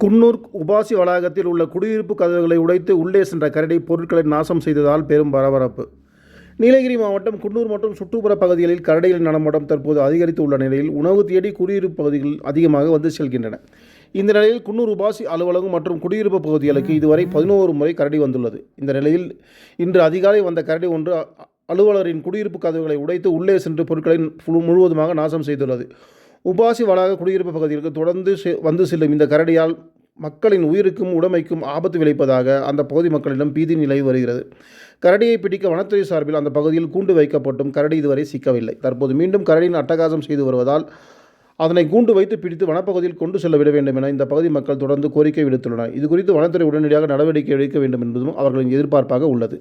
Coonoor UPASI வளாகத்தில் உள்ள குடியிருப்பு கதவுகளை உடைத்து உள்ளே சென்ற கரடி பொருட்களை நாசம் செய்ததால் பெரும் பரபரப்பு. நீலகிரி மாவட்டம் குன்னூர் மற்றும் சுற்றுப்புற பகுதிகளில் கரடிகளின் நடமாட்டம் தற்போது அதிகரித்து உள்ள நிலையில் உணவு தேடி குடியிருப்பு பகுதிகள் அதிகமாக வந்து செல்கின்றன. இந்த நிலையில் குன்னூர் உபாசி அலுவலகம் மற்றும் குடியிருப்பு பகுதிகளுக்கு இதுவரை 11 முறை கரடி வந்துள்ளது. இந்த நிலையில் இன்று அதிகாலை வந்த கரடி ஒன்று அலுவலரின் குடியிருப்பு கதவுகளை உடைத்து உள்ளே சென்று பொருட்களை முழுவதுமாக நாசம் செய்துள்ளது. உபாசி வளாக குடியிருப்பு பகுதிகளுக்கு தொடர்ந்து வந்து செல்லும் இந்த கரடியால் மக்களின் உயிருக்கும் உடைமைக்கும் ஆபத்து விளைப்பதாக அந்த பகுதி மக்களிடம் பீதி நிலவி வருகிறது. கரடியை பிடிக்க வனத்துறை சார்பில் அந்த பகுதியில் கூண்டு வைக்கப்பட்டும் கரடி இதுவரை சிக்கவில்லை. தற்போது மீண்டும் கரடியின் அட்டகாசம் செய்து வருவதால் அதனை கூண்டு வைத்து பிடித்து வனப்பகுதியில் கொண்டு செல்ல விட வேண்டும் என இந்த பகுதி மக்கள் தொடர்ந்து கோரிக்கை விடுத்துள்ளனர். இதுகுறித்து வனத்துறை உடனடியாக நடவடிக்கை எடுக்க வேண்டும் என்பதும் அவர்களின் எதிர்பார்ப்பாக உள்ளது.